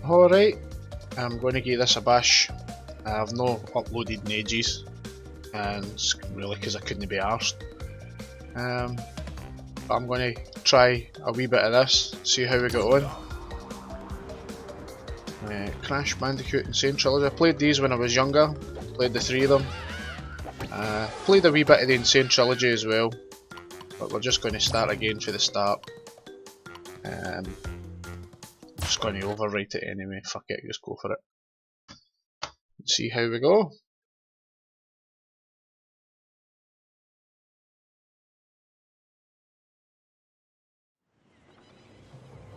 Alright, I'm going to give this a bash. I've not uploaded in ages, and it's really because I couldn't be arsed. But I'm going to try a wee bit of this, see how we get on. Crash Bandicoot N-Sane Trilogy. I played these when I was younger, played the 3 of them. Played a wee bit of the N-Sane Trilogy as well, but we're just going to start again for the start. Just going to overwrite it anyway, fuck it, just go for it. Let's see how we go.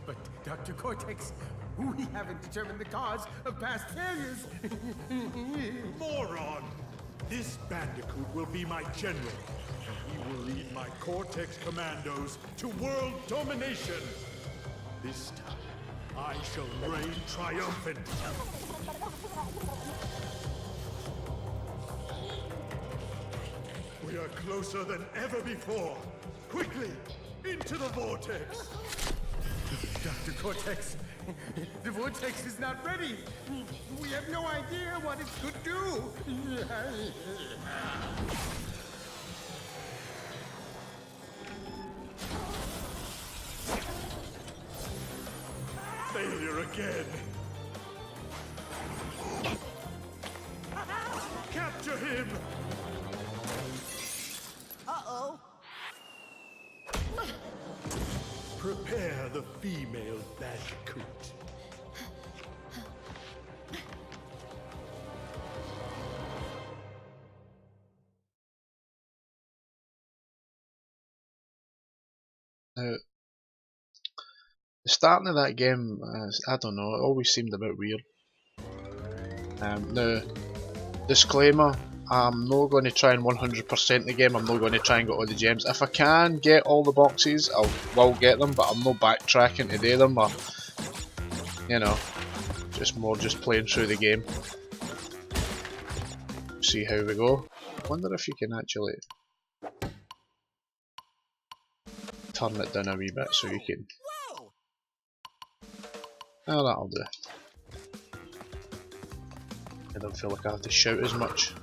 But Dr. Cortex, we haven't determined the cause of past failures. Moron! This Bandicoot will be my general, and he will lead my Cortex commandos to world domination. This time, I shall reign triumphant. We are closer than ever before. Quickly, into the vortex. Dr. Cortex, the vortex is not ready. We have no idea what it could do. Failure again. Capture him! Uh-oh. Prepare the female Bandicoot. Now, the starting of that game, I don't know, it always seemed a bit weird. Now, disclaimer, I'm not going to try and 100% the game, I'm not going to try and get all the gems. If I can get all the boxes, I will get them, but I'm not backtracking to do them, or, you know, just playing through the game. See how we go. I wonder if you can actually turn it down a wee bit so you can... Oh, that'll do. I don't feel like I have to shout as much.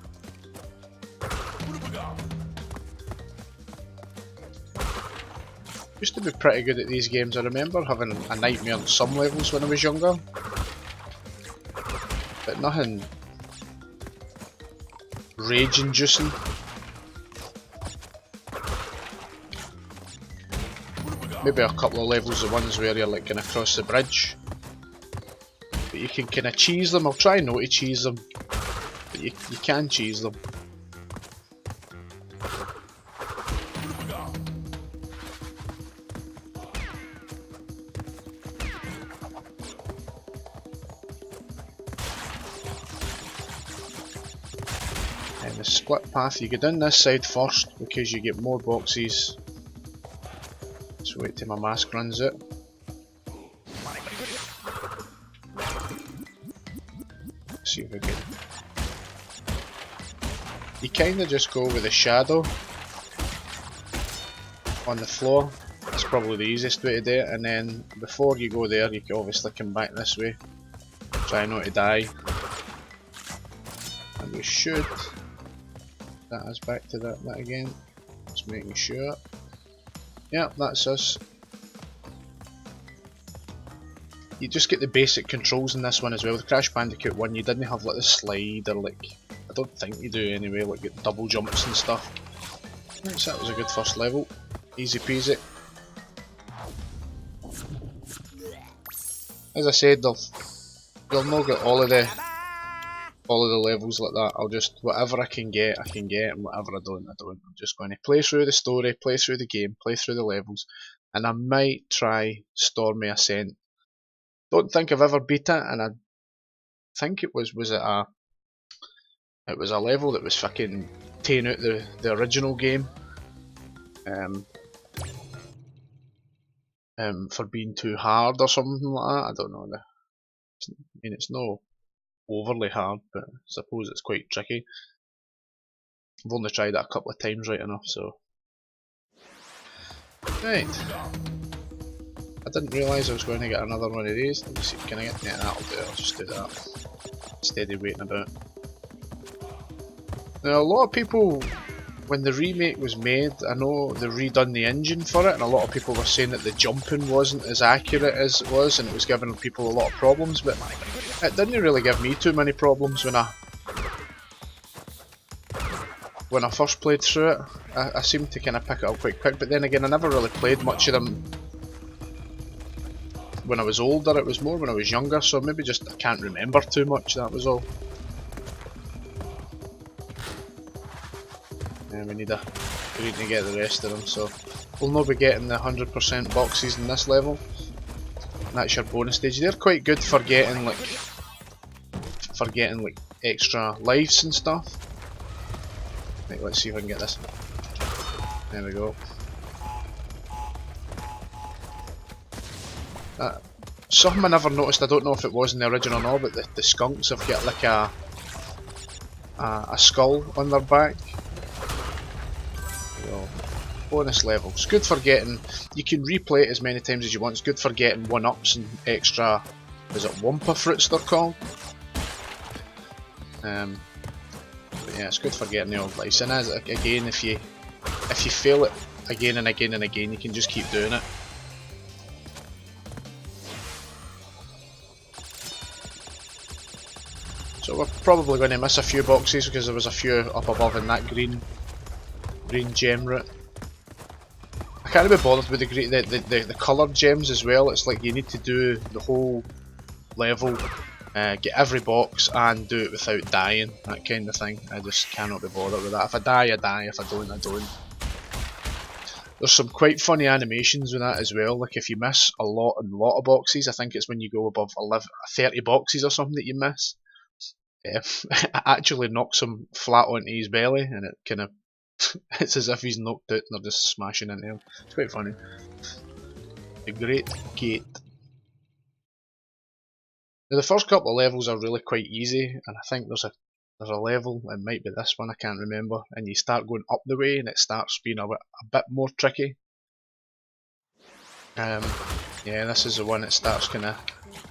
Used to be pretty good at these games. I remember having a nightmare on some levels when I was younger, but nothing rage inducing. Maybe a couple of levels, the ones where you're like going across the bridge, but you can kind of cheese them. I'll try not to cheese them, but you can cheese them. And the split path, you go down this side first because you get more boxes. Just wait till my mask runs out. See if we get. You kinda just go with a shadow on the floor. That's probably the easiest way to do it, and then before you go there you can obviously come back this way. Try not to die. And we should. That is back to that again. Just making sure. Yep, that's us. You just get the basic controls in this one as well. The Crash Bandicoot 1, you didn't have like the slide or like, I don't think you do anyway, like get double jumps and stuff. Right, so that was a good first level. Easy peasy. As I said, you'll not get all of the levels like that. I'll just, whatever I can get, and whatever I don't. I'm just going to play through the story, play through the game, play through the levels, and I might try Stormy Ascent. Don't think I've ever beat it, and I think it was it a level that was fucking tearing out the original game, for being too hard or something like that. I don't know. I mean, it's no overly hard, but I suppose it's quite tricky. I've only tried it a couple of times right enough, so. Right. I didn't realise I was going to get another one of these. Let me see, can I get... Yeah, that'll do it, I'll just do that. Steady waiting about. Now a lot of people, when the remake was made, I know they redone the engine for it, and a lot of people were saying that the jumping wasn't as accurate as it was, and it was giving people a lot of problems, but it didn't really give me too many problems when I first played through it. I seemed to kind of pick it up quite quick, but then again I never really played much of them when I was older. It was more when I was younger, so maybe just I can't remember too much, that was all. And we need to get the rest of them, so we'll not be getting the 100% boxes in this level. And that's your bonus stage. They're quite good for getting like extra lives and stuff. Right, let's see if I can get this. There we go. Something I never noticed, I don't know if it was in the original or not, but the skunks have got like a skull on their back. So, bonus level. It's good for getting, you can replay it as many times as you want, it's good for getting 1-ups and extra, is it Wumpa fruits they're called? But yeah, it's good for getting the old lives. And as again, if you fail it again and again and again, you can just keep doing it. So we're probably going to miss a few boxes because there was a few up above in that green gem route. I can't be bothered with the coloured gems as well. It's like you need to do the whole level, get every box and do it without dying, that kind of thing. I just cannot be bothered with that. If I die, I die. If I don't, I don't. There's some quite funny animations with that as well. Like if you miss a lot of boxes, I think it's when you go above 30 boxes or something that you miss. It actually knocks him flat onto his belly, and it kind of it's as if he's knocked out and they're just smashing into him. It's quite funny. The Great Gate. Now the first couple of levels are really quite easy, and I think there's a level, it might be this one, I can't remember, and you start going up the way and it starts being a bit more tricky. Yeah, this is the one that starts kind of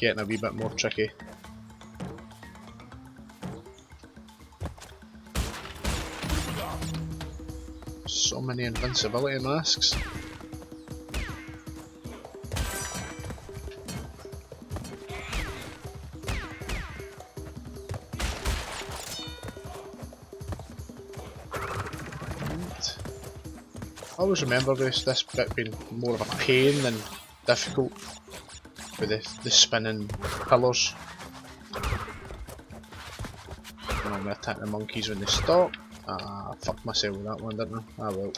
getting a wee bit more tricky. So many invincibility masks. I always remember this bit being more of a pain than difficult with the spinning pillars. And I'm going to attack the monkeys when they stop. Ah, I fucked myself with that one, didn't I? Ah well.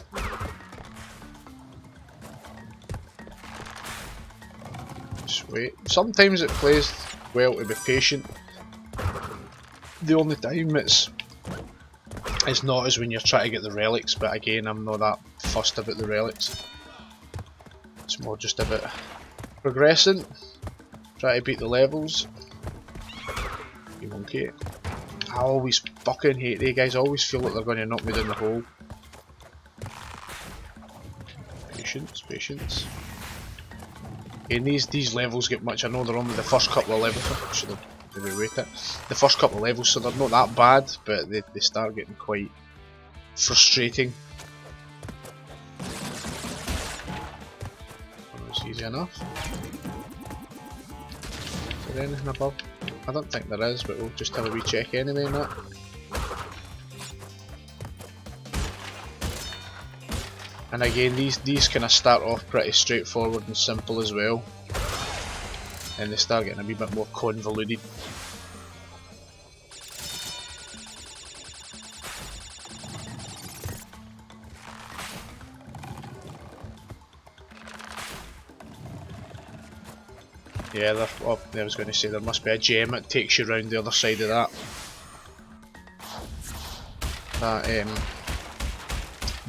Just wait. Sometimes it plays well to be patient. The only time it's not is when you're trying to get the relics, but again I'm not that fussed about the relics. It's more just about progressing, try to beat the levels. You monkey. I always fucking hate these guys, I always feel like they're going to knock me down the hole. Patience, patience. And these levels get much, I know they're only the first couple of levels, I should have maybe waited. The first couple of levels, so they're not that bad, but they start getting quite frustrating. It's easy enough. Is there anything above? I don't think there is, but we'll just have a wee check anyway on that. And again, these kind of start off pretty straightforward and simple as well, and they start getting a wee bit more convoluted. Yeah, I was going to say there must be a gem that takes you around the other side of that.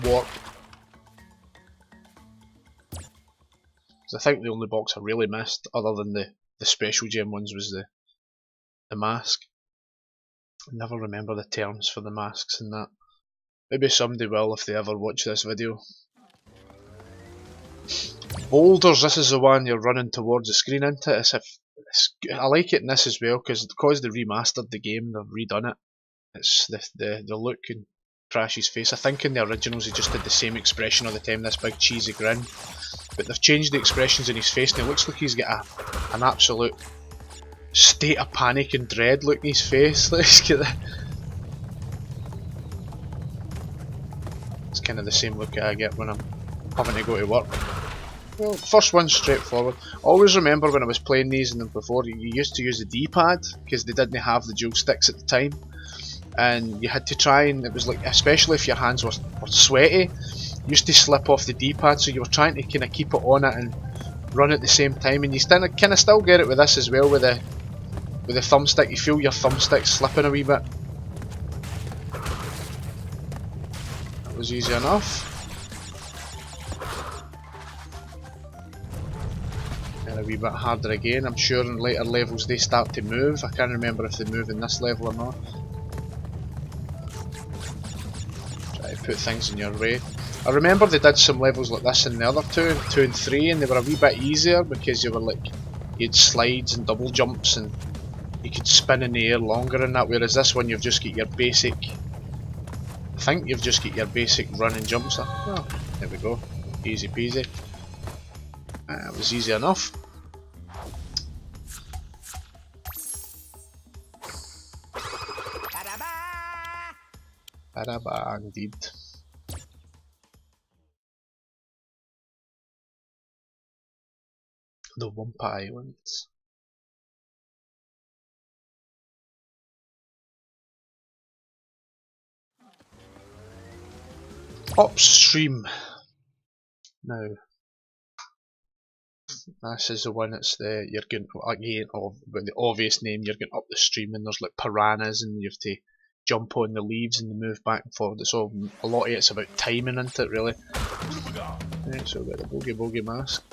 Warp. I think the only box I really missed, other than the special gem ones, was the mask. I never remember the terms for the masks and that. Maybe somebody will if they ever watch this video. Boulders, this is the one you're running towards the screen into. I like it in this as well because they remastered the game, they've redone it. It's the look in Crash's face. I think in the originals he just did the same expression all the time, this big cheesy grin. But they've changed the expressions in his face and it looks like he's got an absolute state of panic and dread look in his face. Let's get that. It's kind of the same look I get when I'm having to go to work. Well, first one's straightforward. Always remember when I was playing these and them before, you used to use the D-pad because they didn't have the dual sticks at the time, and you had to try, and it was like, especially if your hands were sweaty, you used to slip off the D-pad, so you were trying to kind of keep it on it and run at the same time, and you kind of still get it with this as well, with the thumbstick. You feel your thumbstick slipping a wee bit. That was easy enough. And a wee bit harder again. I'm sure in later levels they start to move. I can't remember if they move in this level or not. Try to put things in your way. I remember they did some levels like this in the other two and 3, and they were a wee bit easier because you had slides and double jumps and you could spin in the air longer and that, whereas this one you've just got your basic, I think you've just got your basic run and jump stuff. Oh, there we go. Easy peasy. It was easy enough. Ba-da-ba, indeed. The Wumpa Islands. Upstream. Now, this is the one that's you're going again with the obvious name. You're going up the stream, and there's like piranhas, and you have to jump on the leaves and move back and forward. It's all a lot of it's about timing, isn't it? Really. Right, so we've got the bogey mask.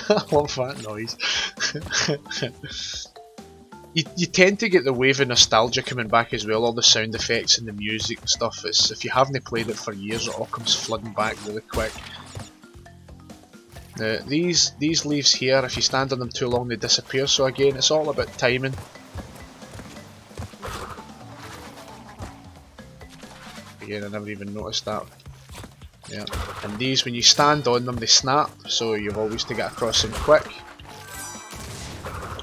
I love that noise. You tend to get the wave of nostalgia coming back as well, all the sound effects and the music and stuff. If you haven't played it for years, it all comes flooding back really quick. These leaves here, if you stand on them too long, they disappear, so again, it's all about timing. Again, I never even noticed that. Yeah, and these, when you stand on them, they snap, so you've always to get across them quick.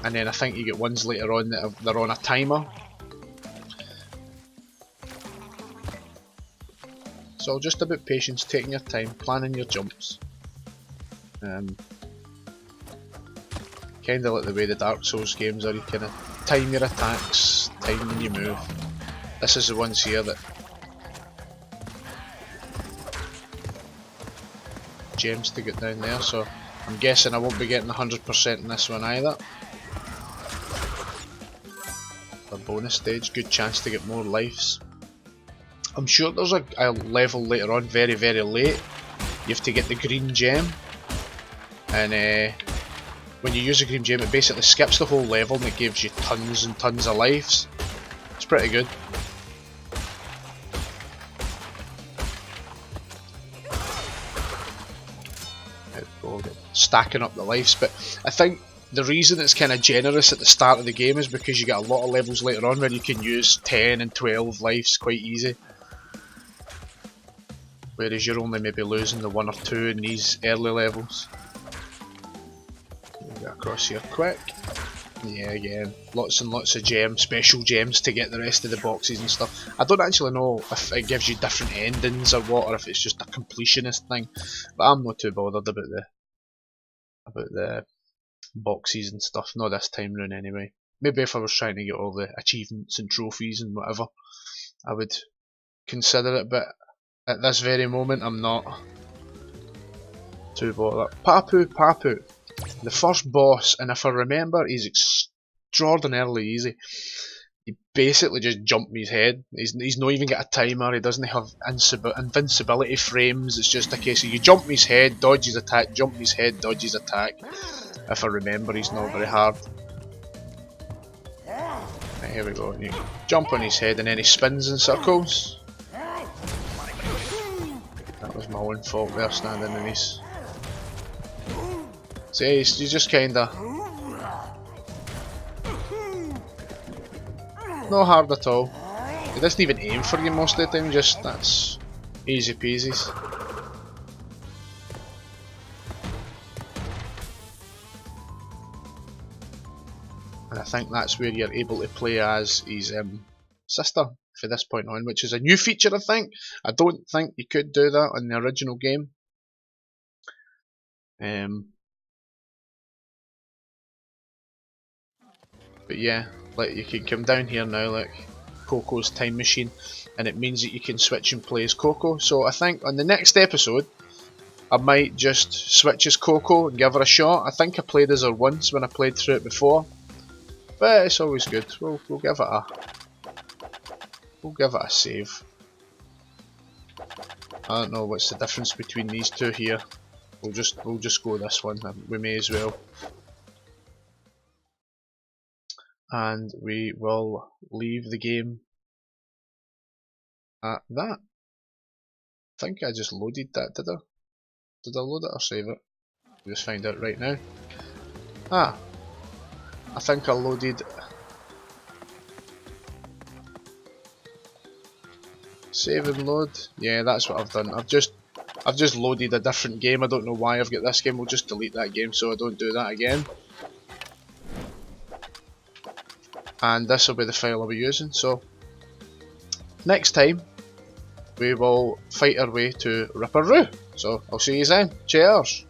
And then I think you get ones later on that they're on a timer. It's all just about patience, taking your time, planning your jumps. Kinda like the way the Dark Souls games are, you kinda time your attacks, time when you move. This is the ones here that gems to get down there, so I'm guessing I won't be getting 100% in this one either. A bonus stage, good chance to get more lives. I'm sure there's a level later on, very very late, you have to get the green gem, and when you use a green gem it basically skips the whole level and it gives you tons and tons of lives. It's pretty good. Stacking up the lives, but I think the reason it's kind of generous at the start of the game is because you get a lot of levels later on where you can use 10 and 12 lives quite easy, whereas you're only maybe losing the 1 or 2 in these early levels. Get across here quick. Yeah, again, lots and lots of gems, special gems to get the rest of the boxes and stuff. I don't actually know if it gives you different endings or what, or if it's just a completionist thing, but I'm not too bothered about the boxes and stuff, not this time round anyway. Maybe if I was trying to get all the achievements and trophies and whatever, I would consider it, but at this very moment I'm not too bothered. Papu, the first boss, and if I remember, he's extraordinarily easy. He basically just jumped his head. He's not even got a timer, he doesn't have invincibility frames, it's just a case of you jump his head, dodge his attack, jump his head, dodge his attack. If I remember, he's not very hard. here we go. You jump on his head and then he spins in circles. That was my own fault there, standing in his... See, you just kinda... No hard at all. He doesn't even aim for you most of the time, just that's easy peasies. And I think that's where you're able to play as his sister for this point on, which is a new feature I think. I don't think you could do that on the original game. But yeah, like you can come down here now, like Coco's time machine, and it means that you can switch and play as Coco. So I think on the next episode I might just switch as Coco and give her a shot. I think I played as her once when I played through it before, but it's always good. We'll give it a save. I don't know what's the difference between these two here. We'll just go this one. We may as well. And we will leave the game at that. I think I just loaded that, did I? Did I load it or save it? We'll just find out right now. Ah, I think I loaded... Save and load. Yeah, that's what I've done. I've just loaded a different game. I don't know why I've got this game. We'll just delete that game so I don't do that again. And this will be the file I'll be using. So next time we will fight our way to Ripperoo. So I'll see you then. Cheers!